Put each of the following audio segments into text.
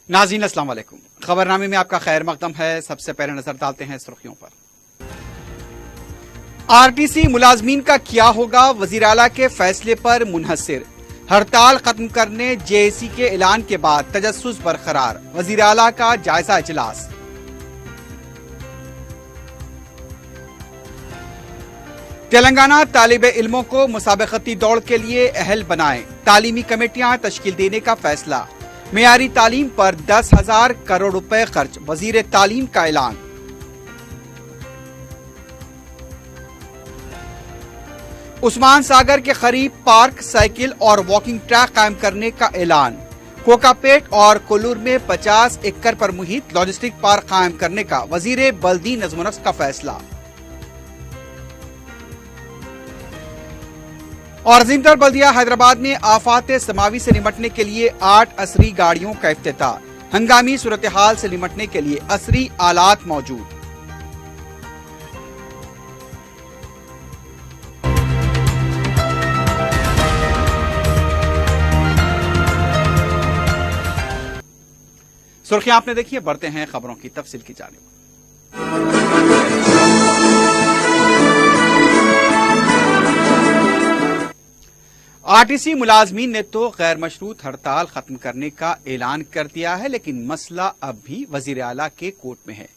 नाज़रीन अस्सलाम वालेकुम। खबरनामे में आपका खैर मकदम है। सबसे पहले नजर डालते हैं सुर्खियों पर। आरटीसी मुलाजमीन का क्या होगा, वजीर आला के फैसले पर मुनहसिर। हड़ताल खत्म करने जेएसी के ऐलान के बाद तजस्सुस बरकरार, वजीर आला का जायजा इजलास। तेलंगाना तालिब इल्मों को मुसाबकती दौड़ के लिए अहल बनाएं, तालीमी कमेटियां तश्कील देने का फैसला। मेयारी तालीम पर 10,000 करोड़ रुपए खर्च, वजीर तालीम का ऐलान। उस्मान सागर के करीब पार्क, साइकिल और वॉकिंग ट्रैक कायम करने का ऐलान। कोकापेट और कोल्लूर में 50 एकड़ पर मुहित लॉजिस्टिक पार्क कायम करने का वजीर बल्दी नज़्म-ओ-नस्क का फैसला। और अजीमतर बल्दिया हैदराबाद में आफात समावी से निपटने के लिए 8 असरी गाड़ियों का इफ्तिताह। हंगामी सूरत हाल से निपटने के लिए असरी आलात मौजूद। सुर्खियां आपने देखी है, बढ़ते हैं खबरों की तफसील की जानिब। आरटीसी मुलाजमीन ने तो गैर मशरूत हड़ताल खत्म करने का ऐलान कर दिया है, लेकिन मसला अब भी वजीर आला के कोर्ट में है।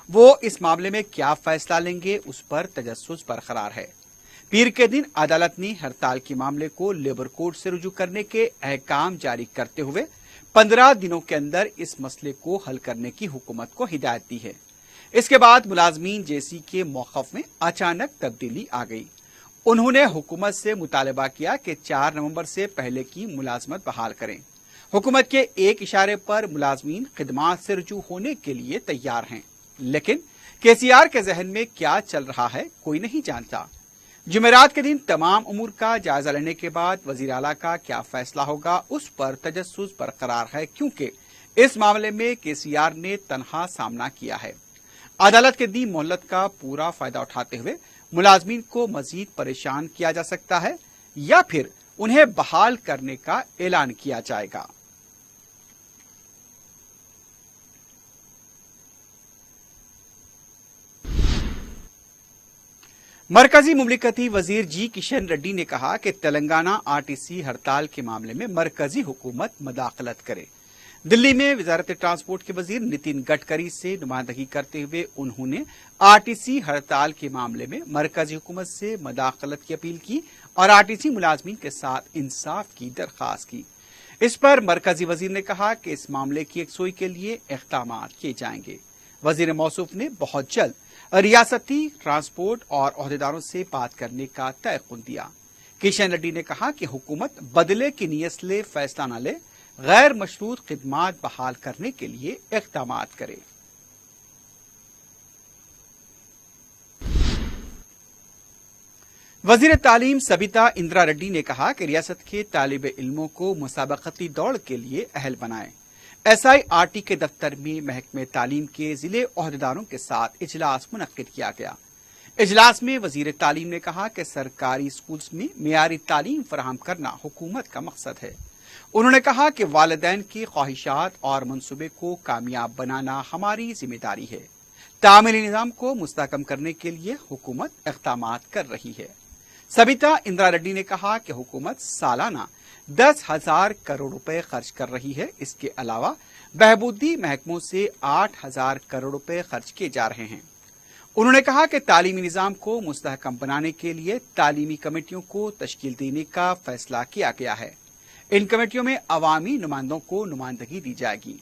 वो इस मामले में क्या फैसला लेंगे, उस पर तजस्सुस बरकरार है। पीर के दिन अदालत ने हड़ताल के मामले को लेबर कोर्ट से रुजू करने के अहकाम जारी करते हुए 15 दिनों के अंदर इस मसले को हल करने की हुकूमत को हिदायत दी है। इसके बाद मुलाजमीन जेसी के मौक़िफ़ में अचानक तब्दीली आ गई। उन्होंने हुकूमत से मुतालबा किया कि 4 नवंबर से पहले की मुलाजमत बहाल करें। हुकूमत के एक इशारे पर मुलाजमीन खिदमात से रुजू होने के लिए तैयार हैं, लेकिन केसीआर के जहन में क्या चल रहा है कोई नहीं जानता। जुमेरात के दिन तमाम उमूर का जायजा लेने के बाद वजीर आला का क्या फैसला होगा, उस पर तजस्सुस बरकरार है, क्योंकि इस मामले में केसीआर ने तनहा सामना किया है। अदालत के दी मोहलत का पूरा फायदा उठाते हुए मुलाजमीन को मजीद परेशान किया जा सकता है या फिर उन्हें बहाल करने का ऐलान किया जाएगा। मरकजी मुमलिकती वजीर जी किशन रेड्डी ने कहा कि तेलंगाना आरटीसी हड़ताल के मामले में मरकजी हुकूमत मदाखलत करे। दिल्ली में वजारत ट्रांसपोर्ट के वजीर नितिन गडकरी से नुमाइंदगी करते हुए उन्होंने आरटीसी हड़ताल के मामले में मरकजी हुकूमत से मदाखलत की अपील की और आरटीसी मुलाजमीन के साथ इंसाफ की दरख्वास्त की। इस पर मरकजी वजीर ने कहा कि इस मामले की यकसुई के लिए इक़दाम किए जाएंगे। वजीर मौसूफ ने बहुत जल्द रियासती ट्रांसपोर्ट और ओहदेदारों से बात करने का तयक़ुन दिया। किशन रेड्डी ने कहा कि हुकूमत बदले की नीयत से फैसला न ले, गैर मशरूत खिदमात बहाल करने के लिए इक़दाम करे। वजीर तालीम सबिता इंदिरा रेड्डी ने कहा कि रियासत के तालिब इल्मों को मुसाबकती दौड़ के लिए अहल बनाएं। SIRT के दफ्तर में महकमे तालीम के जिले ओहदेदारों के साथ इजलास मुनक्किद किया गया। इजलास में वजीर तालीम ने कहा कि सरकारी स्कूल्स में मेयारी तालीम फराहम करना हुकूमत का मकसद है। उन्होंने कहा कि वालिदैन की ख्वाहिशात और मंसूबे को कामयाब बनाना हमारी जिम्मेदारी है। तामीली निज़ाम को मुस्तहकम करने के लिए हुकूमत इक़दाम कर रही है। सबिता इंदिरा रेड्डी ने कहा कि हुकूमत सालाना 10,000 करोड़ रुपए खर्च कर रही है। इसके अलावा बहबूदी महकमों से 8,000 करोड़ रुपए खर्च किए जा रहे हैं। उन्होंने कहा कि तालीमी निज़ाम को मुस्तहकम बनाने के लिए तालीमी कमेटियों को तश्कील देने का फैसला किया गया है। इन कमेटियों में अवामी नुमाइंदों को नुमाइंदगी दी जाएगी।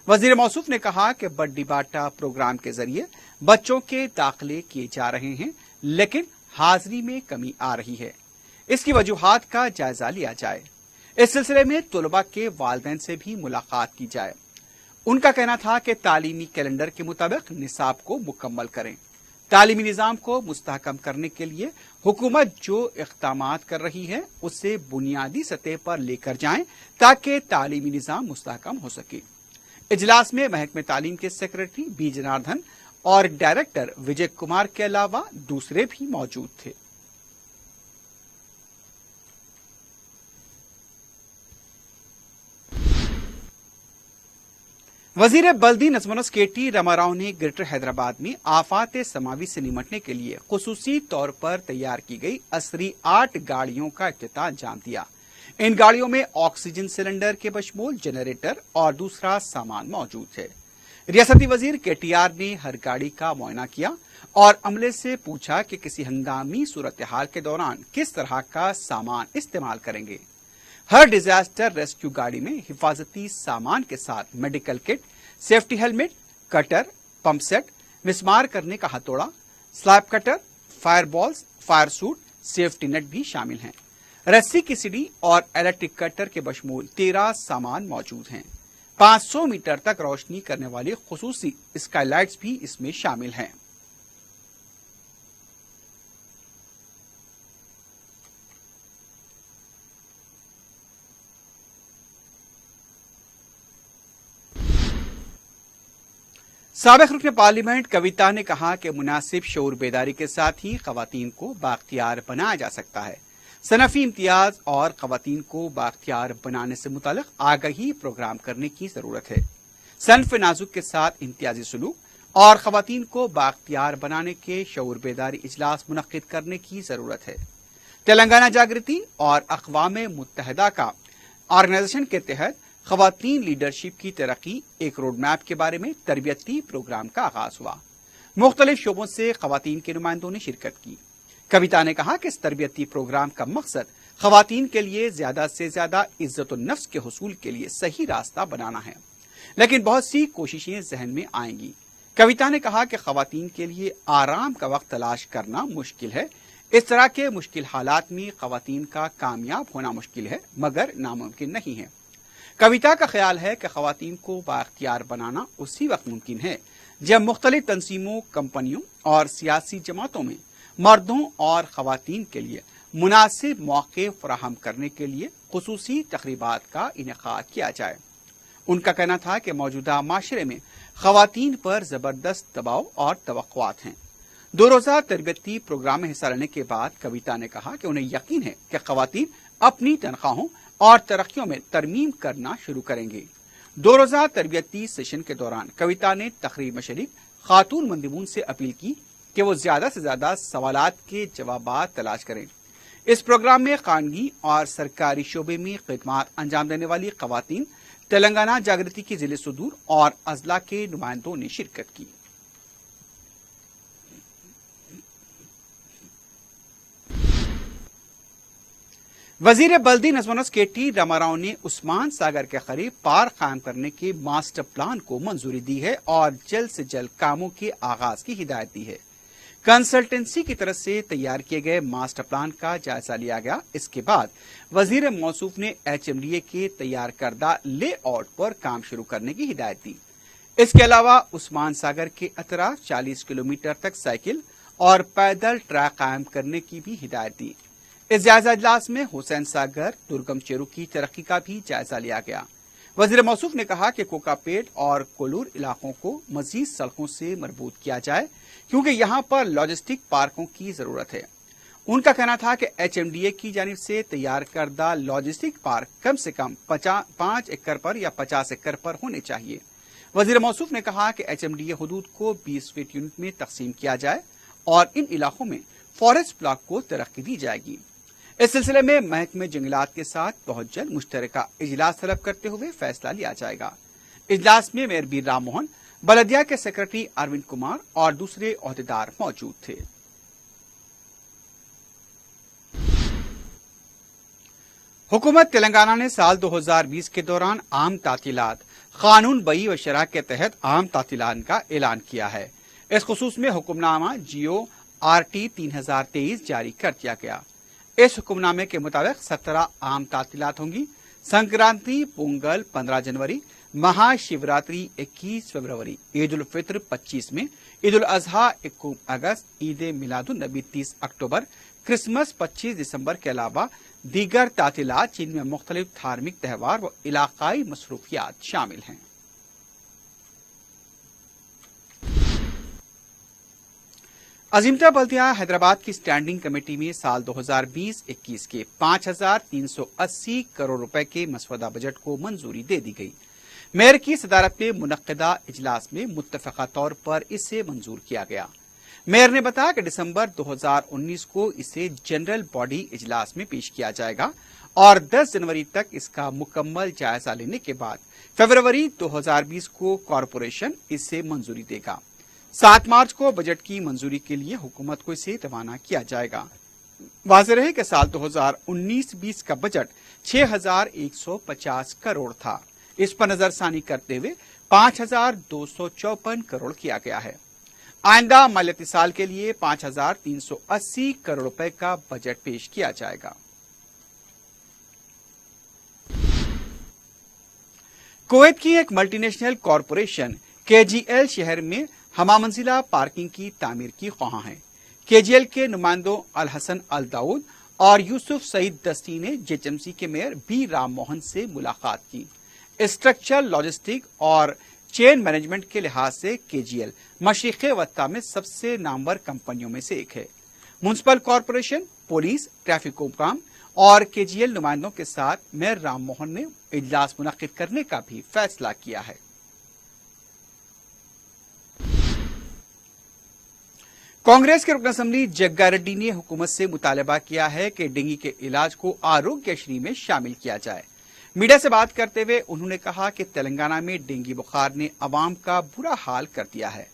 वजीर मौसूफ ने कहा कि बड्डी बाटा प्रोग्राम के जरिए बच्चों के दाखिले किए जा रहे हैं, लेकिन हाजिरी में कमी आ रही है। इसकी वजूहात का जायजा लिया जाए। इस सिलसिले में तलबा के वालिदैन से भी मुलाकात की जाए। उनका कहना था कि तालीमी कैलेंडर के मुताबिक निसाब को मुकम्मल करें। तालीमी निज़ाम को मुस्तहकम करने के लिए हुकूमत जो इक़दामात कर रही है उसे बुनियादी सतह पर लेकर जाएं ताकि तालीमी निज़ाम मुस्तहकम हो सके। इजलास में महकमे तालीम के सेक्रेटरी बी जनार्दन और डायरेक्टर विजय कुमार के अलावा दूसरे भी मौजूद थे। वजीर बल्दी नजमुन स्केटी रमाराव ने ग्रेटर हैदराबाद में आफात समावी से निमटने के लिए खुसूसी तौर पर तैयार की गई असरी 8 गाड़ियों का इफ्तिताह अंजाम दिया। इन गाड़ियों में ऑक्सीजन सिलेंडर के बशमूल जनरेटर और दूसरा सामान मौजूद है। रियासती वजीर केटीआर ने हर गाड़ी का मुआयना किया और अमले से पूछा कि किसी हंगामी सूरत हाल के दौरान किस तरह का सामान इस्तेमाल करेंगे। हर डिजास्टर रेस्क्यू गाड़ी में हिफाजती सामान के साथ medical kit, safety helmet, cutter, pump set, मिसमार करने का हथौड़ा, slab cutter, fire balls, fire suit, safety net भी शामिल हैं। रस्सी की सीढ़ी और इलेक्ट्रिक कटर के बशमूल 13 सामान मौजूद हैं। 500 मीटर तक रोशनी करने वाली खुसूसी स्काईलाइट्स भी इसमें शामिल हैं। साबिक रुकन पार्लियामेंट कविता ने कहा कि मुनासिब शऊर बेदारी के साथ ही खवातीन को बाख्तियार बनाया जा सकता है। सनफी इम्तियाज और खवातीन को बाख्तियार बनाने से मुतालिक आगाही प्रोग्राम करने की जरूरत है। सनफ नाजुक के साथ इम्तियाजी सलूक और खवातीन को बाख्तियार बनाने के शऊर बेदारी इजलास मुनक्किद करने की जरूरत है। तेलंगाना जागृति और अक़वाम मुत्तहिदा का ऑर्गेनाइजेशन के तहत खवातीन लीडरशिप की तरक्की एक रोड मैप के बारे में तरबियती प्रोग्राम का आगाज हुआ। मुख्तलिफ शोबों से खवातीन के नुमाइंदों ने शिरकत की। कविता ने कहा कि इस तरबियती प्रोग्राम का मकसद खवातीन के लिए ज्यादा से ज्यादा इज्जत नफ्स के हुसूल के लिए सही रास्ता बनाना है, लेकिन बहुत सी कोशिशें जहन में आएंगी। कविता ने कहा कि खवातीन के लिए आराम का वक्त तलाश करना मुश्किल है। इस तरह के मुश्किल हालात में खवातीन का कामयाब होना मुश्किल है मगर नामुमकिन नहीं है। कविता का ख्याल है कि खवातीन को बाख्तियार बनाना उसी वक्त मुमकिन है जब मुख्तलिफ तंजीमों, कंपनियों और सियासी जमातों में मर्दों और खवातीन के लिए मुनासिब मौके फराहम करने के लिए खुसूसी तकरीबात का इनेकाद किया जाए। उनका कहना था कि मौजूदा माशरे में खवातीन पर जबरदस्त दबाव और तवक्कुआत हैं। 2 रोज़ा तरबियती प्रोग्राम में हिस्सा लेने के बाद कविता ने कहा कि उन्हें यकीन है कि खवातीन अपनी तनख्वाहों और तरक्कियों में तरमीम करना शुरू करेंगे। 2 रोज़ा तरबियती सेशन के दौरान कविता ने तकरीब में शरीक खातून मंदिबून से अपील की कि वो ज्यादा से ज्यादा सवालात के जवाबात तलाश करें। इस प्रोग्राम में खानगी और सरकारी शोबे में खिदमात अंजाम देने वाली खवातीन, तेलंगाना जागृति की जिले सुदूर और अजला के नुमाइंदों ने शिरकत की। वजीर बल्दी नजमुन स्केटी रमाराव ने उस्मान सागर के करीब पार्क कायम करने के मास्टर प्लान को मंजूरी दी है और जल्द से जल्द कामों के आगाज की हिदायत दी है। कंसल्टेंसी की तरफ से तैयार किए गए मास्टर प्लान का जायजा लिया गया। इसके बाद वजीर मौसूफ ने HMDA के तैयार करदा लेआउट पर काम शुरू करने की हिदायत दी। इसके अलावा उस्मान सागर के अतराफ 40 किलोमीटर तक साइकिल और पैदल ट्रैक कायम करने की भी हिदायत दी। इस जायजा इजलास में हुसैन सागर, दुर्गम चेरू की तरक्की का भी जायजा लिया गया। वजीर मौसूफ ने कहा कि कोकापेट और कोलूर इलाकों को मजीद सड़कों से मरबूत किया जाए क्योंकि यहाँ पर लॉजिस्टिक पार्कों की जरूरत है। उनका कहना था कि HMDA की जानिब से तैयार करदा लॉजिस्टिक पार्क कम से कम 5 एकड़ पर या 50 एकड़ पर होने चाहिए। वजीर मौसूफ ने कहा कि HMDA हदूद को 20 फीट यूनिट में तकसीम किया जाए और इन इलाकों में फॉरेस्ट ब्लॉक को तरक्की दी जाएगी। इस सिलसिले में महकमे जंगलात के साथ बहुत जल्द मुश्तरका इजलास तलब करते हुए फैसला लिया जाएगा। इजलास में मेयर बीर राम मोहन, बलदिया के सेक्रेटरी अरविंद कुमार और दूसरे ओहदेदार मौजूद थे। हुकूमत तेलंगाना ने साल 2020 के दौरान आम तातीलात कानून बई व शरह के तहत आम तातीलात का ऐलान किया है। इस खुसूस में हुक्मनामा GO-RT 3023 जारी कर दिया गया। इस हुक्मनामे के मुताबिक 17 आम तातीलात होंगी। संक्रांति, पोंगल 15 जनवरी, महाशिवरात्रि 21 फरवरी, ईद उल फित्र 25 में, ईद उल अजहा 21 अगस्त, ईद मिलादुन नबी 30 अक्टूबर, क्रिसमस 25 दिसंबर के अलावा दीगर तातीलात जिनमें मुख्तलिफ धार्मिक त्यौहार व इलाकाई मसरूफियात शामिल हैं। अजीमता बल्दिया हैदराबाद की स्टैंडिंग कमेटी में साल 2020-21 के 5,380 करोड़ रुपए के मसवदा बजट को मंजूरी दे दी गई। میئر کی صدارت میں منعقدہ اجلاس میں متفقہ طور پر اسے منظور کیا گیا۔ میئر نے بتایا کہ دسمبر 2019 کو اسے جنرل باڈی اجلاس میں پیش کیا جائے گا اور 10 جنوری تک اس کا مکمل جائزہ لینے کے بعد فروری 2020 کو کارپوریشن اسے منظوری دے گا۔ 7 مارچ کو بجٹ کی منظوری کے لیے حکومت کو اسے روانہ کیا جائے گا۔ واضح رہے کہ سال 2019-20 کا بجٹ 6,150 کروڑ تھا۔ اس پر نظر ثانی کرتے ہوئے 5,254 کروڑ کیا گیا ہے۔ آئندہ مالیاتی سال کے لیے 5,380 کروڑ روپے کا بجٹ پیش کیا جائے گا۔ کویت کی ایک ملٹی نیشنل کارپوریشن KGL شہر میں ہمہ منزلہ پارکنگ کی تعمیر کی خواہاں ہے۔ KGL کے نمائندوں الحسن الداؤد اور یوسف سعید دستی نے JHMC کے میئر B رام موہن سے ملاقات کی۔ اسٹرکچر، لاجسٹک اور چین مینجمنٹ کے لحاظ سے KGL مشرق وسطی میں سب سے نامور کمپنیوں میں سے ایک ہے۔ میونسپل کارپوریشن، پولیس، ٹریفک حکام اور KGL نمائندوں کے ساتھ میئر رام موہن نے اجلاس منعقد کرنے کا بھی فیصلہ کیا ہے۔ کانگریس کے رکن اسمبلی جگا ریڈی نے حکومت سے مطالبہ کیا ہے کہ ڈینگی کے علاج کو آروگیہ شری میں شامل کیا جائے۔ میڈیا سے بات کرتے ہوئے انہوں نے کہا کہ تلنگانہ میں ڈینگی بخار نے عوام کا برا حال کر دیا ہے۔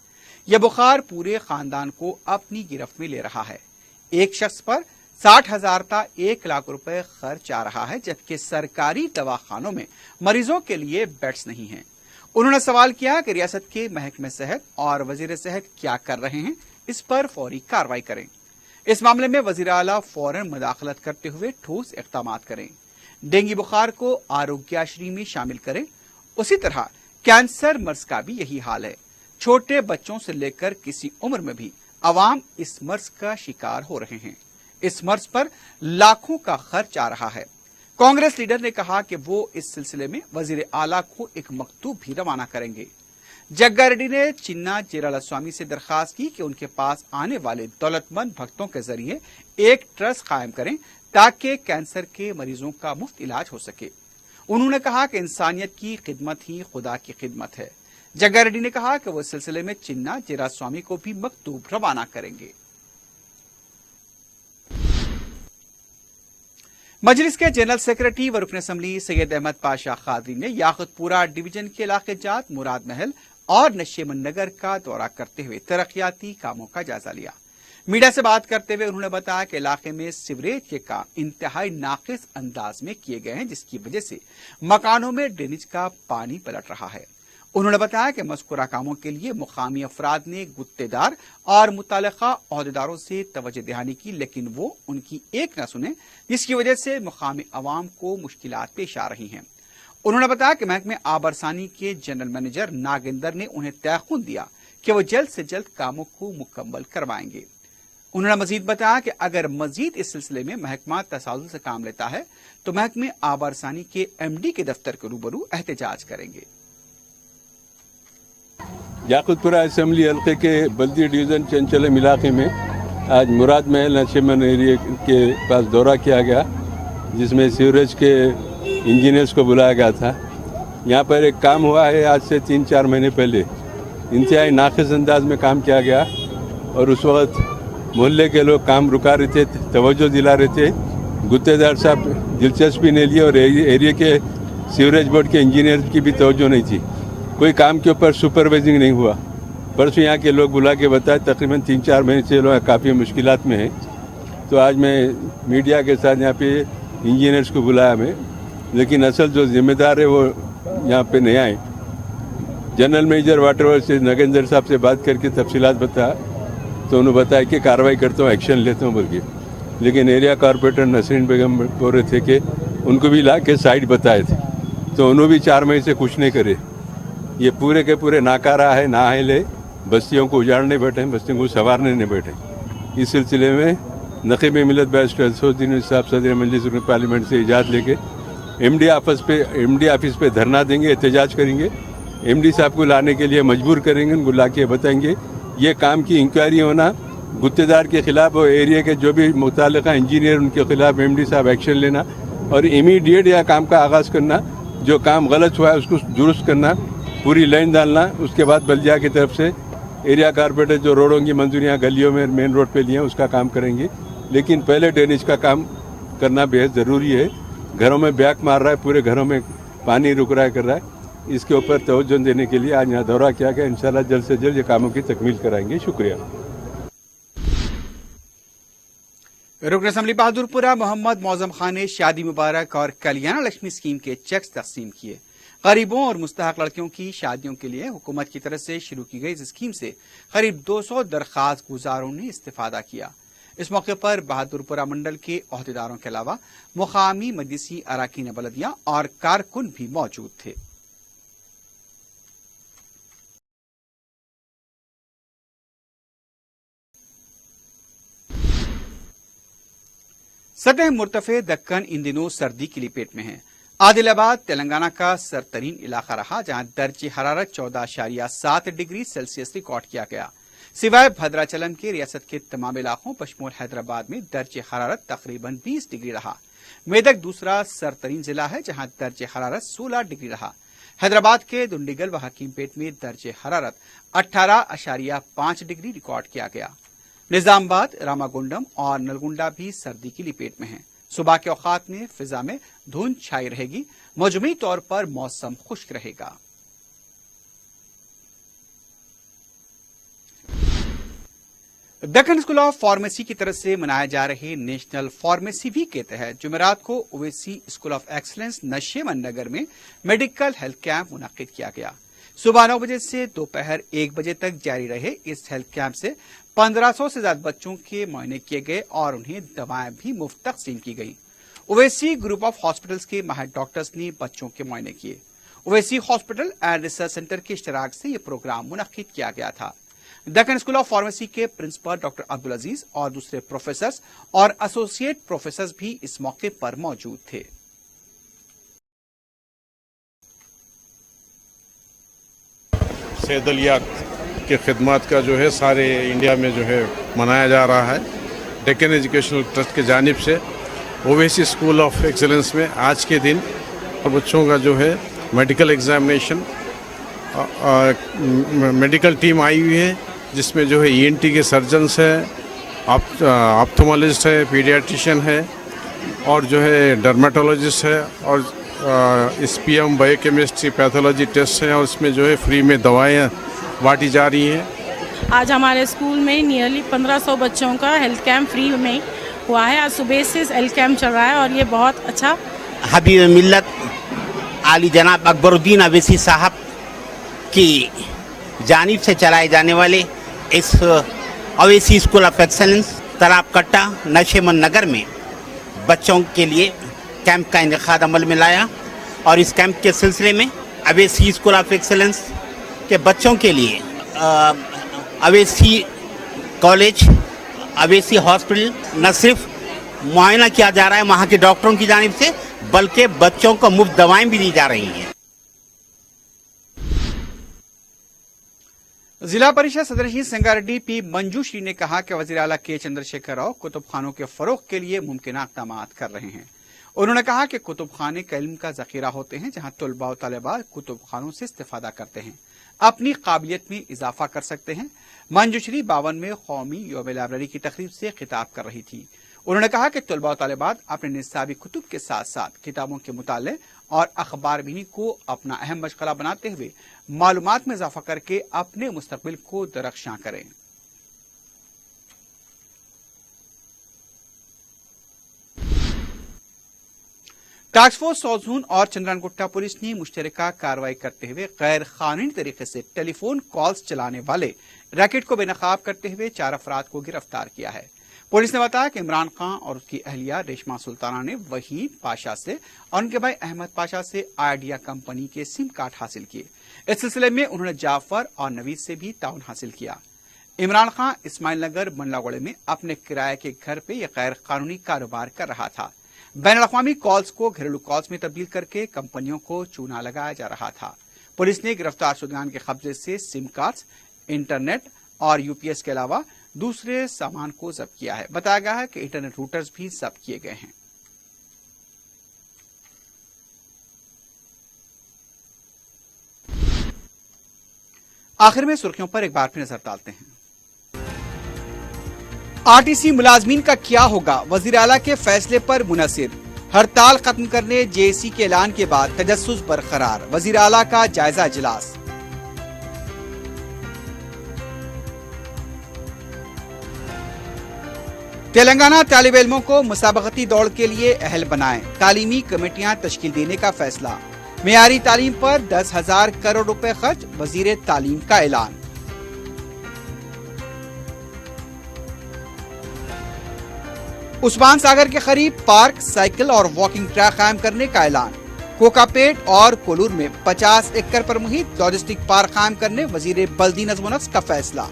یہ بخار پورے خاندان کو اپنی گرفت میں لے رہا ہے۔ ایک شخص پر 60,000 تا 1 لاکھ روپے خرچ آ رہا ہے، جبکہ سرکاری دواخانوں میں مریضوں کے لیے بیڈز نہیں ہیں۔ انہوں نے سوال کیا کہ ریاست کے محکمہ صحت اور وزیر صحت کیا کر رہے ہیں، اس پر فوری کارروائی کریں۔ اس معاملے میں وزیر اعلیٰ فوراً مداخلت کرتے ہوئے ٹھوس اقدامات کریں۔ ڈینگی بخار کو آروگیہ شری میں شامل کریں۔ اسی طرح کینسر مرض کا بھی یہی حال ہے۔ چھوٹے بچوں سے لے کر کسی عمر میں بھی عوام اس مرض کا شکار ہو رہے ہیں۔ اس مرض پر لاکھوں کا خرچ آ رہا ہے۔ کانگریس لیڈر نے کہا کہ وہ اس سلسلے میں وزیر اعلیٰ کو ایک مکتوب بھی روانہ کریں گے۔ جگا ریڈی نے چنا جیرالہ سوامی سے درخواست کی کہ ان کے پاس آنے والے دولت مند بھکتوں کے ذریعے ایک ٹرسٹ قائم کریں تاکہ کینسر کے مریضوں کا مفت علاج ہو سکے۔ انہوں نے کہا کہ انسانیت کی خدمت ہی خدا کی خدمت ہے۔ جگا ریڈی نے کہا کہ وہ اس سلسلے میں چنا جیرالہ سوامی کو بھی مکتوب روانہ کریں گے۔ مجلس کے جنرل سیکرٹری و رکن اسمبلی سید احمد پاشا قادری نے یاقوت پورہ ڈویژن کے علاقے جات مراد محل اور نشیمن نگر کا دورہ کرتے ہوئے ترقیاتی کاموں کا جائزہ لیا۔ میڈیا سے بات کرتے ہوئے انہوں نے بتایا کہ علاقے میں سیوریج کے کام انتہائی ناقص انداز میں کیے گئے ہیں، جس کی وجہ سے مکانوں میں ڈرینیج کا پانی پلٹ رہا ہے۔ انہوں نے بتایا کہ مذکورہ کاموں کے لیے مقامی افراد نے گتے دار اور متعلقہ عہدیداروں سے توجہ دہانی کی، لیکن وہ ان کی ایک نہ سنے، جس کی وجہ سے مقامی عوام کو مشکلات پیش آ رہی ہیں۔ انہوں نے بتایا کہ محکمہ آبرسانی کے جنرل مینیجر ناگیندر نے انہیں تیقن دیا کہ وہ جلد سے جلد کاموں کو مکمل کروائیں گے۔ انہوں نے مزید بتایا کہ اگر مزید اس سلسلے میں محکمہ تسلسل سے کام لیتا ہے تو محکمہ آبرسانی کے MD کے دفتر کے روبرو احتجاج کریں گے۔ یاقوت پورہ اسمبلی حلقے کے بلدی ڈویژن چنچلم علاقے میں آج مراد محل نشیمن ایریا کے پاس دورہ کیا گیا، جس میں سیوریج کے انجینئرز کو بلایا گیا تھا۔ یہاں پر ایک کام ہوا ہے آج سے 3-4 مہینے پہلے، انتہائی ناقص انداز میں کام کیا گیا اور اس وقت محلے کے لوگ کام رکا رہے تھے، توجہ دلا رہے تھے۔ گتے دار صاحب دلچسپی نہیں لی اور ایریا کے سیوریج بورڈ کے انجینئر کی بھی توجہ نہیں تھی۔ کوئی کام کے اوپر سپروائزنگ نہیں ہوا۔ پرسوں یہاں کے لوگ بلا کے بتائے تقریباً 3-4 مہینے سے لوگ کافی مشکلات میں ہیں۔ تو آج میں میڈیا کے ساتھ یہاں پہ انجینئرز کو بلایا میں، لیکن اصل جو ذمہ دار ہے وہ یہاں پہ نہیں آئے۔ جنرل مینیجر واٹر ورک سے نگیندر صاحب سے بات کر کے تفصیلات بتایا تو انہوں نے بتایا کہ کارروائی کرتا ہوں، ایکشن لیتا ہوں بول کے، لیکن ایریا کارپوریٹر نسرین بیگم بول رہے تھے کہ ان کو بھی لا کے سائٹ بتائے تھے، تو انہوں بھی 4 مہینے سے کچھ نہیں کرے۔ یہ پورے کے پورے ناکارہ ہے، نااہل ہے، بستیوں کو اجاڑنے بیٹھے ہیں، بستیوں کو سنوارنے نہیں بیٹھے۔ اس سلسلے میں نقیب ملت بیرسٹر اسدالدین صاحب صدر مجلس پارلیمنٹ سے اجازت لے کے ایم ڈی آفس پہ دھرنا دیں گے، احتجاج کریں گے۔ MD صاحب کو لانے کے لیے مجبور کریں گے، ان کو لا کے بتائیں گے یہ کام کی انکوائری ہونا، گتے دار کے خلاف اور ایریا کے جو بھی متعلقہ انجینئر ان کے خلاف MD صاحب ایکشن لینا اور امیڈیٹ یہ کام کا آغاز کرنا जो काम गलत हुआ है उसको दुरुस्त करना, पूरी लाइन डालना, उसके बाद बल्दिया की तरफ से एरिया कारपोरेटर जो रोडों की मंजूरियाँ गलियों में मेन रोड पे लिए हैं उसका काम करेंगे, लेकिन पहले ड्रेनेज का काम करना बेहद ज़रूरी है। घरों में ब्याक मार रहा है, पूरे घरों में पानी रुक रहा है, कर रहा है, इसके ऊपर तवज्जो देने के लिए आज यहाँ दौरा किया गया। इंशाल्लाह जल्द से जल्द ये कामों की तकमील कराएंगे। शुक्रिया। रुकन असम्बली बहादुरपुरा मोहम्मद मौजम खान ने शादी मुबारक और कल्याण लक्ष्मी स्कीम के चेक्स तकसीम किए। गरीबों और मुस्तहक लड़कियों की शादियों के लिए हुकूमत की तरफ से शुरू की गई इस स्कीम से करीब 200 दरखास्त गुजारों ने इस्तेफादा किया। इस मौके पर बहादुरपुरा मंडल के अहदेदारों के अलावा मुकामी मजलिसी अराकीन बलदिया और कारकुन भी मौजूद थे। सतह मुर्तफे दक्कन इन दिनों सर्दी की लिपेट में है। आदिलाबाद तेलंगाना का सरतरीन इलाका रहा, जहां दर्ज हरारत 14.7 डिग्री सेल्सियस रिकॉर्ड किया गया। सिवाय भद्राचलम के रियासत के तमाम इलाकों बशमूल हैदराबाद में दर्ज हरारत तकरीबन 20 डिग्री रहा। मेदक दूसरा सरतरीन जिला है, जहां दर्ज हरारत 16 डिग्री रहा। हैदराबाद के दुंडीगल व हकीमपेट में दर्ज हरारत 18.5 डिग्री रिकॉर्ड किया गया। निजामाबाद, रामागुंडम और नलगुंडा भी सर्दी की लिपेट में हैं। सुबह के औकात में फिजा में धुंध छाई रहेगी। मजमूई तौर पर मौसम खुश्क रहेगा। दक्कन स्कूल ऑफ फार्मेसी की तरफ से मनाए जा रहे नेशनल फार्मेसी वीक के तहत जुमेरात को Owaisi School of Excellence Nasheman Nagar में मेडिकल हेल्थ कैंप मुनक्किद किया गया। सुबह 9 बजे से दोपहर 1 बजे तक जारी रहे इस हेल्थ कैंप से 1500 से ज्यादा बच्चों के मुआयने किए गए और उन्हें दवाएं भी मुफ्त तकसीम की गई। ओवैसी ग्रुप ऑफ हॉस्पिटल्स के माहिर डॉक्टर्स ने बच्चों के मुआयने किए। Owaisi hospital and research centre के इश्तराक से यह प्रोग्राम मुनक्किद किया गया था। दक्कन स्कूल ऑफ फार्मेसी के प्रिंसिपल डॉक्टर अब्दुल अजीज और दूसरे प्रोफेसर और एसोसिएट प्रोफेसर भी इस मौके पर मौजूद थे। सेहतलियात के खिदमत का जो है सारे इंडिया में जो है मनाया जा रहा है। डेक्कन एजुकेशनल ट्रस्ट के जानिब से ओवैसी स्कूल ऑफ एक्सीलेंस में आज के दिन बच्चों का जो है मेडिकल एग्जामिनेशन, मेडिकल टीम आई हुई है, जिसमें जो है ईएनटी के सर्जन्स है, ऑप्थोमोलॉजिस्ट है, पीडियाट्रिशियन है और जो है डर्मेटोलॉजिस्ट है और SPM बायोकेमिस्ट्री पैथोलॉजी टेस्ट है और इसमें जो है फ्री में दवाएं बांटी जा रही हैं। आज हमारे स्कूल में नियरली 1500 बच्चों का हेल्थ कैंप फ्री में हुआ है। आज सुबह से हेल्थ कैंप चल रहा है और ये बहुत अच्छा। हबीब मिल्लत आली जनाब अकबरुद्दीन अवैसी साहब की जानिब से चलाए जाने वाले इस ओवैसी स्कूल ऑफ एक्सेलेंस तालाब कट्टा नशेमन नगर में बच्चों के लिए कैंप का इनेकाद अमल में लाया और इस कैंप के सिलसिले में ओवैसी स्कूल ऑफ एक्सेलेंस के बच्चों के लिए ओवैसी कॉलेज, ओवैसी हॉस्पिटल न सिर्फ मुआयना किया जा रहा है वहाँ के डॉक्टरों की जानिब से, बल्कि बच्चों को मुफ्त दवाएं भी दी जा रही हैं। जिला परिषद सदस्य संगारेड्डी पी मंजूश्री ने कहा कि वजीर आला के चंद्रशेखर राव कुतुब खानों के फरोग के लिए मुमकिन इक़दाम कर रहे हैं। उन्होंने कहा कि कुतुब खाने का इल्म का जखीरा होते हैं, जहां तलबा और तलबा कुतुब खानों से इस्तेफादा करते हैं, अपनी काबिलियत में इजाफा कर सकते हैं। मंजूश्री 52 में कौमी यौम लाइब्रेरी की तकरीब से खिताब कर रही थी। उन्होंने कहा कि तलबा और तालिबात अपने निसाबी कुतुब के साथ साथ किताबों के मुताले और अखबार बीनी को अपना अहम मशगला बनाते हुए मालूमात में इजाफा करके अपने मुस्तकबिल को दरख्शां करें। टास्क फोर्स सौजून और चंद्रानगुट्टा पुलिस ने मुश्तरका कार्रवाई करते हुए गैर कानूनी तरीके से टेलीफोन कॉल्स चलाने वाले रैकेट को बेनकाब करते हुए 4 अफराद को गिरफ्तार किया है। पुलिस ने बताया कि इमरान खान और उसकी अहलिया रेशमा सुल्ताना ने वहीद पाशा से और उनके भाई अहमद पाशा से आइडिया कंपनी के सिम कार्ड हासिल किए। इस सिलसिले में उन्होंने जाफर और नवीद से भी ताउन हासिल किया। इमरान खान इस्माइल नगर मंडलागोड़े में अपने किराए के घर पे यह गैर कानूनी कारोबार कर रहा था। बैन अवी कॉल्स को घरेलू कॉल्स में तब्दील करके कंपनियों को चूना लगाया जा रहा था। पुलिस ने गिरफ्तार शुदगान के कब्जे से सिम कार्ड्स, इंटरनेट और यूपीएस के अलावा दूसरे सामान को जब्त किया है। बताया गया है कि इंटरनेट रूटर्स भी जब्त किए गए हैं। आखिर में सुर्खियों पर एक बार फिर नजर डालते हैं। आरटीसी मुलाजमीन का क्या होगा, वजीर आला के फैसले पर मुनसिर। हड़ताल खत्म करने जेएसी के ऐलान के बाद तजस्सुस बरकरार, वजीर आला का जायजा इजलास। तेलंगाना तालिब इल्मों को मुसाबकती दौड़ के लिए अहल बनाएं, तालीमी कमेटियां तश्कील देने का फैसला। मेयारी तालीम पर 10,000 करोड़ रुपए खर्च, वजीर तालीम का ऐलान। उस्मान सागर के करीब पार्क, साइकिल और वॉकिंग ट्रैक कायम करने का ऐलान। कोकापेट और कोलूर में 50 एकड़ पर मुहित लॉजिस्टिक पार्क कायम करने वजीर बल्दी नज़्म व नस्क का फैसला।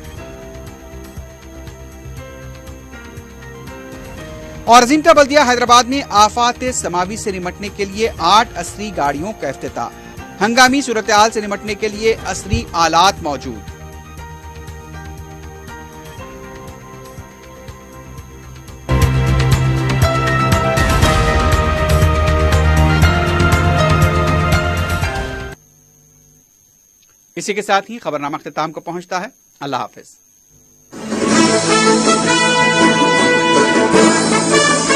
और अजीमता बल्दिया हैदराबाद में आफात समावी से निमटने के लिए 8 असरी गाड़ियों का इफ्तिताह। हंगामी सूरत-ए-हाल से निमटने के लिए असरी आलात मौजूद। इसी के साथ ही खबरनामा अख्तिताम को पहुंचता है। अल्लाह हाफिज।